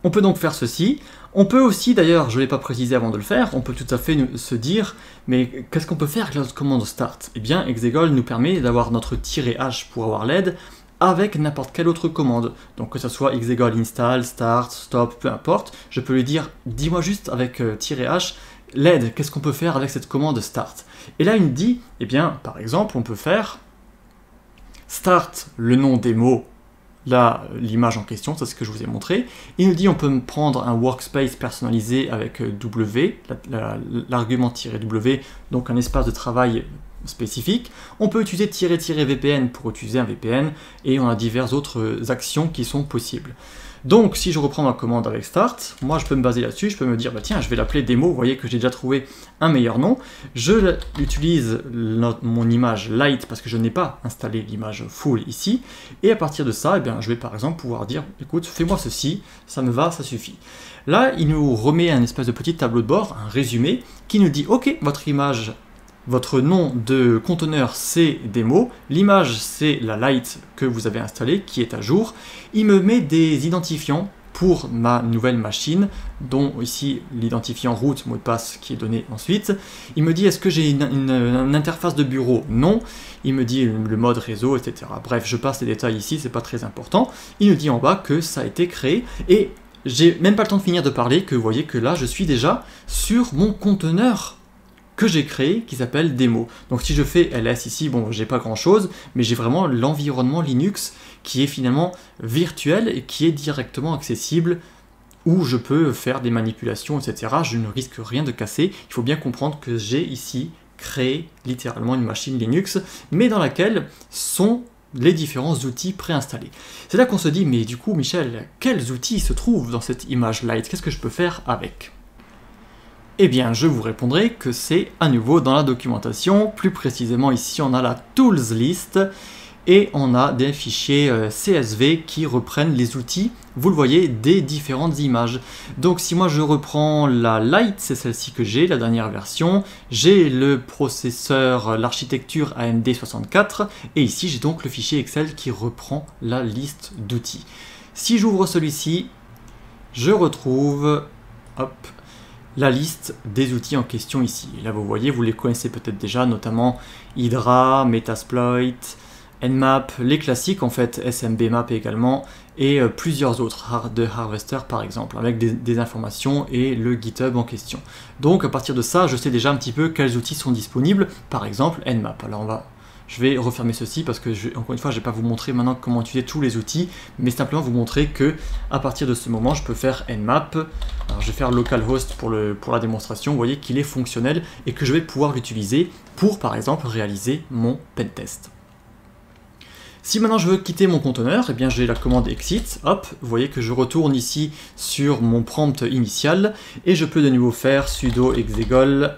[SPEAKER 1] On peut donc faire ceci. On peut aussi, d'ailleurs, je ne l'ai pas précisé avant de le faire, on peut tout à fait se dire, mais qu'est-ce qu'on peut faire avec la commande start? Eh bien, exegol nous permet d'avoir notre -h pour avoir l'aide, avec n'importe quelle autre commande. Donc que ce soit exegol install, start, stop, peu importe, je peux lui dire, dis-moi juste avec -h, l'aide, qu'est-ce qu'on peut faire avec cette commande start? Et là il me dit, eh bien par exemple on peut faire start le nom des mots, là l'image en question, c'est ce que je vous ai montré. Il nous dit on peut prendre un workspace personnalisé avec W, l'argument -W, donc un espace de travail spécifique. On peut utiliser -VPN pour utiliser un VPN, et on a diverses autres actions qui sont possibles. Donc si je reprends ma commande avec start, moi je peux me baser là-dessus, je peux me dire, bah tiens, je vais l'appeler démo, vous voyez que j'ai déjà trouvé un meilleur nom. Je utilise mon image light parce que je n'ai pas installé l'image full ici, et à partir de ça, eh bien, je vais par exemple pouvoir dire, écoute, fais-moi ceci, ça me va, ça suffit. Là, il nous remet un espèce de petit tableau de bord, un résumé, qui nous dit, ok, votre image, votre nom de conteneur c'est démo, l'image c'est la light que vous avez installée qui est à jour. Il me met des identifiants pour ma nouvelle machine, dont ici l'identifiant root, mot de passe qui est donné ensuite. Il me dit est-ce que j'ai une interface de bureau? Non. Il me dit le mode réseau, etc. Bref, je passe les détails ici, c'est pas très important. Il nous dit en bas que ça a été créé et j'ai même pas le temps de finir de parler que vous voyez que là je suis déjà sur mon conteneur que j'ai créé qui s'appelle démo. Donc si je fais ls ici, bon j'ai pas grand chose, mais j'ai vraiment l'environnement Linux qui est finalement virtuel et qui est directement accessible où je peux faire des manipulations, etc. Je ne risque rien de casser. Il faut bien comprendre que j'ai ici créé littéralement une machine Linux, mais dans laquelle sont les différents outils préinstallés. C'est là qu'on se dit, mais du coup Michel, quels outils se trouvent dans cette image light? Qu'est-ce que je peux faire avec? Eh bien, je vous répondrai que c'est à nouveau dans la documentation. Plus précisément, ici, on a la Tools List et on a des fichiers CSV qui reprennent les outils, vous le voyez, des différentes images. Donc, si moi je reprends la Lite, c'est celle-ci que j'ai, la dernière version, j'ai le processeur, l'architecture AMD 64 et ici, j'ai donc le fichier Excel qui reprend la liste d'outils. Si j'ouvre celui-ci, je retrouve, hop, la liste des outils en question ici. Et là vous voyez, vous les connaissez peut-être déjà, notamment Hydra, Metasploit, Nmap, les classiques en fait, SMBmap également, et plusieurs autres, de Harvester par exemple, avec des informations et le GitHub en question. Donc à partir de ça, je sais déjà un petit peu quels outils sont disponibles, par exemple Nmap. Alors je vais refermer ceci parce que, encore une fois, je ne vais pas vous montrer maintenant comment utiliser tous les outils, mais simplement vous montrer que à partir de ce moment, je peux faire Nmap. Alors, je vais faire localhost pour la démonstration. Vous voyez qu'il est fonctionnel et que je vais pouvoir l'utiliser pour, par exemple, réaliser mon pentest. Si maintenant je veux quitter mon conteneur, eh bien j'ai la commande exit, hop, vous voyez que je retourne ici sur mon prompt initial et je peux de nouveau faire sudo exegol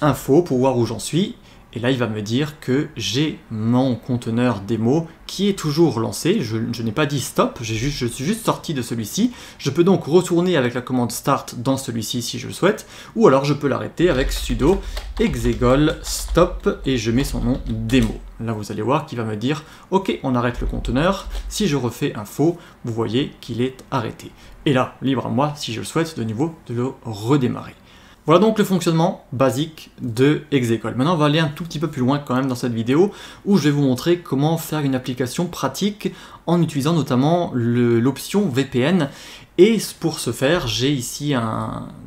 [SPEAKER 1] info pour voir où j'en suis, et là il va me dire que j'ai mon conteneur démo qui est toujours lancé. Je n'ai pas dit stop, je suis juste sorti de celui-ci. Je peux donc retourner avec la commande start dans celui-ci si je le souhaite, ou alors je peux l'arrêter avec sudo exegol stop et je mets son nom démo. Là vous allez voir qu'il va me dire ok, on arrête le conteneur. Si je refais info, vous voyez qu'il est arrêté, et là libre à moi si je le souhaite de nouveau de le redémarrer. Voilà donc le fonctionnement basique de Exegol. Maintenant on va aller un tout petit peu plus loin quand même dans cette vidéo où je vais vous montrer comment faire une application pratique en utilisant notamment l'option VPN. Et pour ce faire, j'ai ici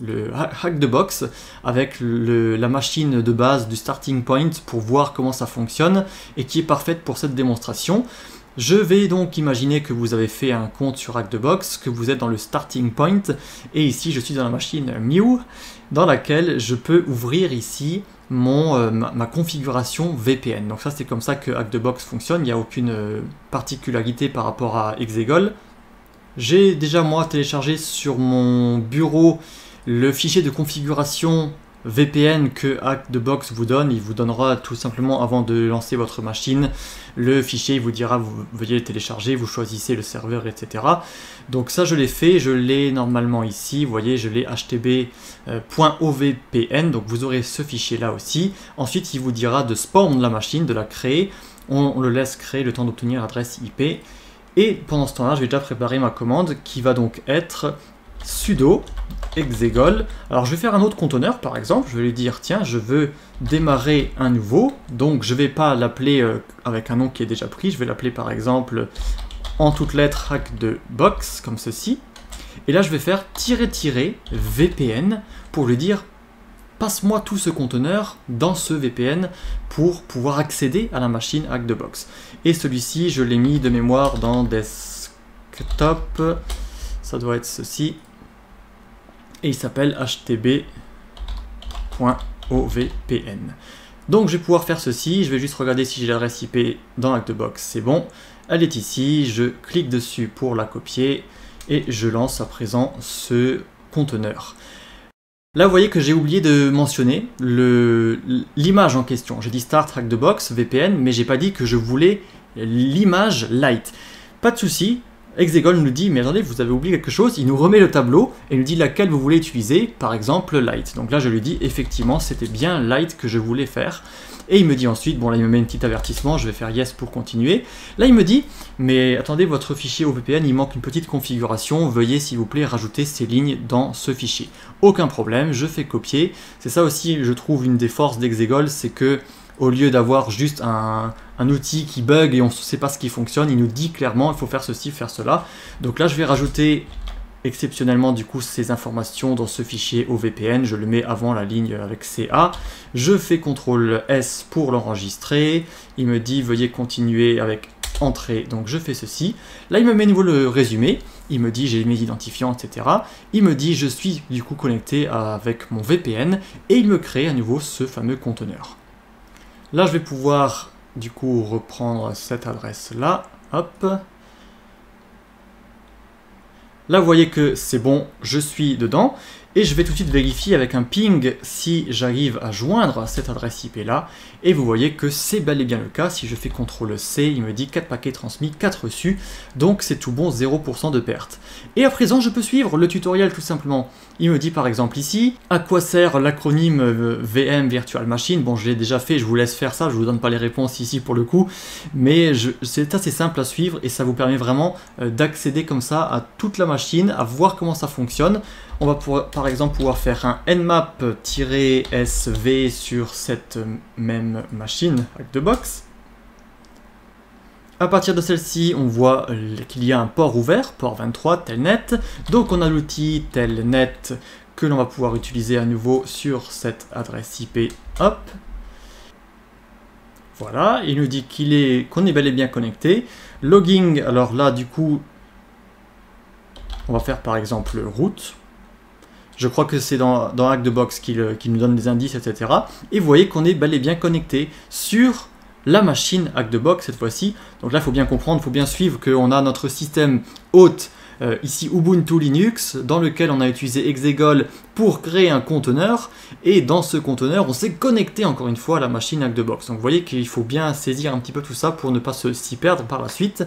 [SPEAKER 1] le Hack the Box avec la machine de base du Starting Point pour voir comment ça fonctionne et qui est parfaite pour cette démonstration. Je vais donc imaginer que vous avez fait un compte sur Hack the Box, que vous êtes dans le Starting Point, et ici je suis dans la machine Mew, dans laquelle je peux ouvrir ici ma configuration VPN. Donc ça c'est comme ça que Hack the Box fonctionne, il n'y a aucune particularité par rapport à Exegol. J'ai déjà moi téléchargé sur mon bureau le fichier de configuration VPN que Hack the Box vous donne. Il vous donnera tout simplement avant de lancer votre machine le fichier, il vous dira vous veuillez le télécharger, vous choisissez le serveur, etc. Donc ça je l'ai fait, je l'ai normalement ici, vous voyez je l'ai htb.ovpn, donc vous aurez ce fichier là aussi. Ensuite il vous dira de spawn la machine, de la créer, on le laisse créer le temps d'obtenir l'adresse IP. Et pendant ce temps-là, je vais déjà préparer ma commande qui va donc être sudo exegol. Alors je vais faire un autre conteneur par exemple, je vais lui dire tiens je veux démarrer un nouveau, donc je vais pas l'appeler avec un nom qui est déjà pris, je vais l'appeler par exemple en toutes lettres Hack the Box comme ceci, et là je vais faire --VPN pour lui dire passe-moi tout ce conteneur dans ce VPN pour pouvoir accéder à la machine Hack the Box. Et celui-ci, je l'ai mis de mémoire dans desktop, ça doit être ceci, et il s'appelle htb.ovpn. Donc je vais pouvoir faire ceci, je vais juste regarder si j'ai l'adresse IP dans Hack the Box, c'est bon. Elle est ici, je clique dessus pour la copier et je lance à présent ce conteneur. Là, vous voyez que j'ai oublié de mentionner l'image en question. J'ai dit Start Hack the Box, VPN, mais j'ai pas dit que je voulais l'image light. Pas de souci. Exegol nous dit, mais attendez, vous avez oublié quelque chose, il nous remet le tableau et nous dit laquelle vous voulez utiliser, par exemple light. Donc là je lui dis, effectivement, c'était bien light que je voulais faire. Et il me dit ensuite, bon là il me met un petit avertissement, je vais faire yes pour continuer. Là il me dit, mais attendez, votre fichier OVPN, il manque une petite configuration, veuillez s'il vous plaît rajouter ces lignes dans ce fichier. Aucun problème, je fais copier. C'est ça aussi, je trouve, une des forces d'Exegol, c'est que au lieu d'avoir juste un outil qui bug et on ne sait pas ce qui fonctionne, il nous dit clairement il faut faire ceci, faire cela. Donc là je vais rajouter exceptionnellement du coup ces informations dans ce fichier OVPN, je le mets avant la ligne avec CA. Je fais CTRL S pour l'enregistrer, il me dit veuillez continuer avec entrée, donc je fais ceci. Là il me met à nouveau le résumé, il me dit j'ai mes identifiants, etc. Il me dit je suis du coup connecté avec mon VPN et il me crée à nouveau ce fameux conteneur. Là, je vais pouvoir, du coup, reprendre cette adresse-là. Hop. Là, vous voyez que c'est bon, je suis dedans. Et je vais tout de suite vérifier avec un ping si j'arrive à joindre cette adresse IP-là. Et vous voyez que c'est bel et bien le cas. Si je fais CTRL-C, il me dit 4 paquets transmis, 4 reçus. Donc c'est tout bon, 0% de perte. Et à présent, je peux suivre le tutoriel tout simplement. Il me dit par exemple ici, à quoi sert l'acronyme VM Virtual Machine. Bon, je l'ai déjà fait, je vous laisse faire ça, je ne vous donne pas les réponses ici pour le coup. Mais c'est assez simple à suivre et ça vous permet vraiment d'accéder comme ça à toute la machine, à voir comment ça fonctionne. On va par exemple pouvoir faire un nmap-sv sur cette même machine avec the box. À partir de celle-ci, on voit qu'il y a un port ouvert, port 23, telnet. Donc on a l'outil telnet que l'on va pouvoir utiliser à nouveau sur cette adresse IP. Hop. Voilà, il nous dit qu'on est bel et bien connecté. Logging, alors là du coup, on va faire par exemple route. Je crois que c'est dans Hack the Box qu'il nous donne des indices, etc. Et vous voyez qu'on est bel et bien connecté sur la machine Hack the Box cette fois-ci. Donc là, il faut bien comprendre, il faut bien suivre qu'on a notre système hôte, ici Ubuntu Linux, dans lequel on a utilisé Exegol pour créer un conteneur. Et dans ce conteneur, on s'est connecté encore une fois à la machine Hack the Box. Donc vous voyez qu'il faut bien saisir un petit peu tout ça pour ne pas s'y perdre par la suite.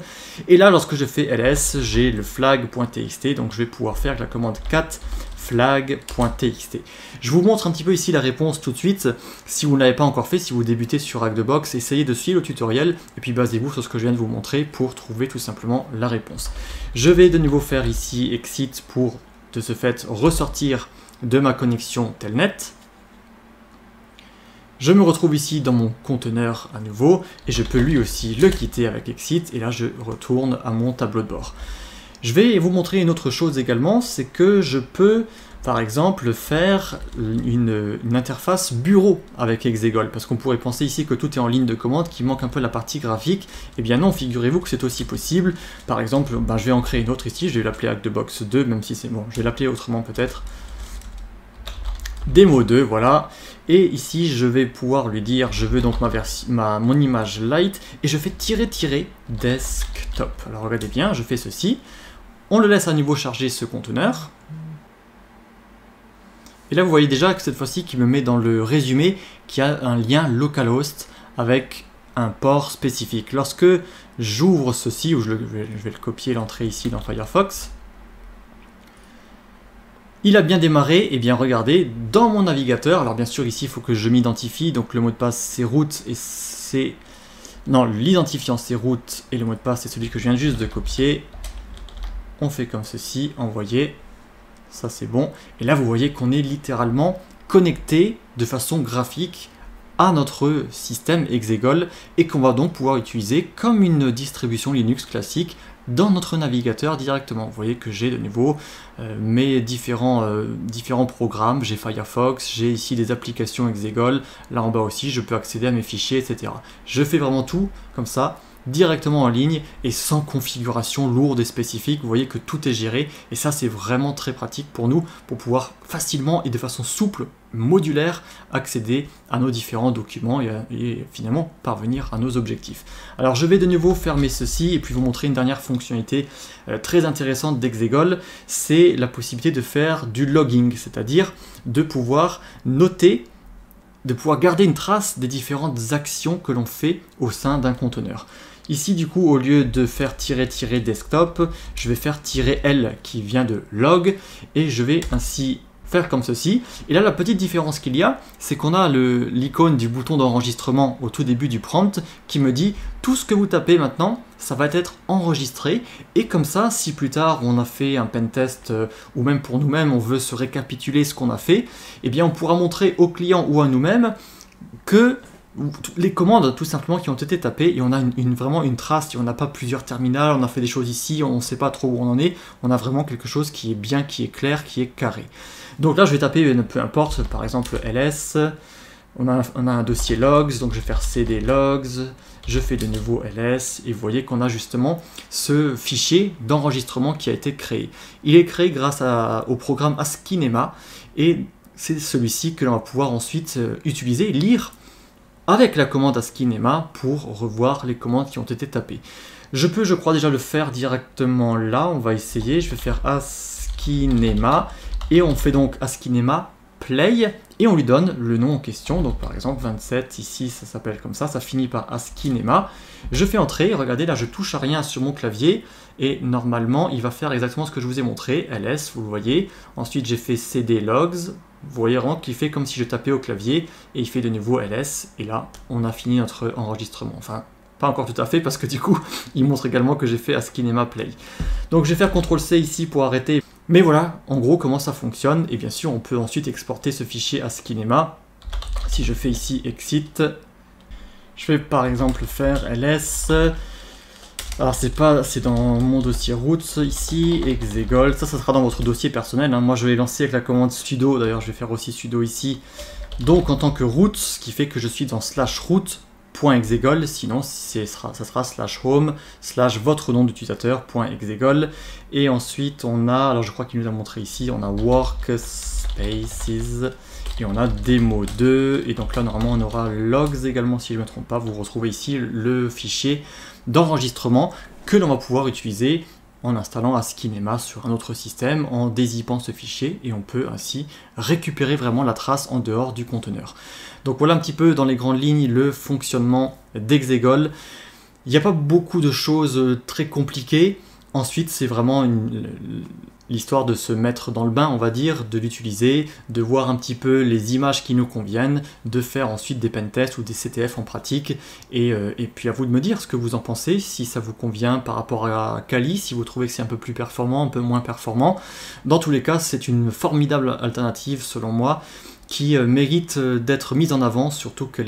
[SPEAKER 1] Et là, lorsque je fais ls, j'ai le flag.txt. Donc je vais pouvoir faire avec la commande cat flag.txt. Je vous montre un petit peu ici la réponse tout de suite. Si vous ne l'avez pas encore fait, si vous débutez sur Hack the Box, essayez de suivre le tutoriel et puis basez-vous sur ce que je viens de vous montrer pour trouver tout simplement la réponse. Je vais de nouveau faire ici exit pour de ce fait ressortir de ma connexion telnet. Je me retrouve ici dans mon conteneur à nouveau et je peux lui aussi le quitter avec exit et là je retourne à mon tableau de bord. Je vais vous montrer une autre chose également, c'est que je peux par exemple faire une interface bureau avec Exegol, parce qu'on pourrait penser ici que tout est en ligne de commande, qu'il manque un peu la partie graphique. Eh bien non, figurez-vous que c'est aussi possible. Par exemple, je vais en créer une autre ici, je vais l'appeler Hack the Box 2, même si c'est bon, je vais l'appeler autrement peut-être. Démo 2, voilà. Et ici, je vais pouvoir lui dire, je veux donc mon image light, et je fais tirer desktop. Alors regardez bien, je fais ceci. On le laisse à nouveau charger ce conteneur. Et là, vous voyez déjà que cette fois-ci, qu'il me met dans le résumé qu'il y a un lien localhost avec un port spécifique. Lorsque j'ouvre ceci, ou je vais le copier l'entrée ici dans Firefox, il a bien démarré, et bien regardez, dans mon navigateur, alors bien sûr ici il faut que je m'identifie, donc le mot de passe c'est root et c'est... Non, l'identifiant c'est root et le mot de passe c'est celui que je viens juste de copier. On fait comme ceci, envoyer, ça c'est bon. Et là vous voyez qu'on est littéralement connecté de façon graphique à notre système Exegol et qu'on va donc pouvoir utiliser comme une distribution Linux classique dans notre navigateur directement. Vous voyez que j'ai de nouveau mes différents programmes, j'ai Firefox, j'ai ici des applications Exegol, là en bas aussi je peux accéder à mes fichiers, etc. Je fais vraiment tout comme ça, directement en ligne et sans configuration lourde et spécifique. Vous voyez que tout est géré et ça c'est vraiment très pratique pour nous pour pouvoir facilement et de façon souple modulaire accéder à nos différents documents et finalement parvenir à nos objectifs. Alors je vais de nouveau fermer ceci et puis vous montrer une dernière fonctionnalité très intéressante d'Exegol, c'est la possibilité de faire du logging, c'est-à-dire de pouvoir noter, de pouvoir garder une trace des différentes actions que l'on fait au sein d'un conteneur. Ici, du coup, au lieu de faire -, desktop, je vais faire -l qui vient de log et je vais ainsi faire comme ceci. Et là, la petite différence qu'il y a, c'est qu'on a l'icône du bouton d'enregistrement au tout début du prompt qui me dit tout ce que vous tapez maintenant, ça va être enregistré. Et comme ça, si plus tard on a fait un pentest ou même pour nous-mêmes, on veut se récapituler ce qu'on a fait, eh bien on pourra montrer au client ou à nous-mêmes que les commandes tout simplement qui ont été tapées et on a vraiment une trace, on n'a pas plusieurs terminals, on a fait des choses ici, on ne sait pas trop où on en est, on a vraiment quelque chose qui est bien, qui est clair, qui est carré. Donc là je vais taper peu importe, par exemple ls, on a un dossier logs, donc je vais faire cd logs, je fais de nouveau ls et vous voyez qu'on a justement ce fichier d'enregistrement qui a été créé. Il est créé grâce au programme Askinema et c'est celui-ci que l'on va pouvoir ensuite utiliser, lire avec la commande Askinema pour revoir les commandes qui ont été tapées. Je peux, je crois, déjà le faire directement là. On va essayer. Je vais faire Askinema et on fait donc Askinema play et on lui donne le nom en question. Donc par exemple 27, ici ça s'appelle comme ça finit par Askinema. Je fais entrer, regardez là je touche à rien sur mon clavier et normalement il va faire exactement ce que je vous ai montré, ls, vous le voyez. Ensuite j'ai fait cd logs. Vous voyez vraiment qu'il fait comme si je tapais au clavier et il fait de nouveau ls et là on a fini notre enregistrement. Enfin pas encore tout à fait parce que du coup il montre également que j'ai fait Askinema play. Donc je vais faire CTRL-C ici pour arrêter. Mais voilà en gros comment ça fonctionne et bien sûr on peut ensuite exporter ce fichier Askinema. Si je fais ici exit, je vais par exemple faire ls. Alors c'est dans mon dossier roots ici, exegol, ça sera dans votre dossier personnel, hein. Moi je vais lancer avec la commande sudo, d'ailleurs je vais faire aussi sudo ici, donc en tant que root, ce qui fait que je suis dans /root.exegol, sinon ça sera /home /votre nom d'utilisateur.exegol, et ensuite on a, alors je crois qu'il nous a montré ici, on a workspaces, et on a demo2, et donc là normalement on aura logs également si je ne me trompe pas, vous retrouvez ici le fichier d'enregistrement que l'on va pouvoir utiliser en installant Askinema sur un autre système, en dézippant ce fichier, et on peut ainsi récupérer vraiment la trace en dehors du conteneur. Donc voilà un petit peu dans les grandes lignes le fonctionnement d'Exegol. Il n'y a pas beaucoup de choses très compliquées. Ensuite, c'est vraiment l'histoire de se mettre dans le bain, on va dire, de l'utiliser, de voir un petit peu les images qui nous conviennent, de faire ensuite des pentests ou des CTF en pratique, et puis à vous de me dire ce que vous en pensez, si ça vous convient par rapport à Kali, si vous trouvez que c'est un peu plus performant, un peu moins performant. Dans tous les cas, c'est une formidable alternative selon moi, qui mérite d'être mise en avant, surtout que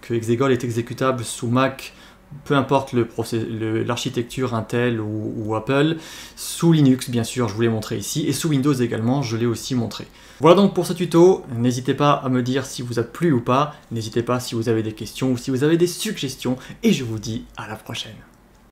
[SPEAKER 1] Exegol est exécutable sous Mac, peu importe l'architecture Intel ou Apple, sous Linux bien sûr, je vous l'ai montré ici, et sous Windows également, je l'ai aussi montré. Voilà donc pour ce tuto, n'hésitez pas à me dire si vous a plu ou pas, n'hésitez pas si vous avez des questions ou si vous avez des suggestions, et je vous dis à la prochaine.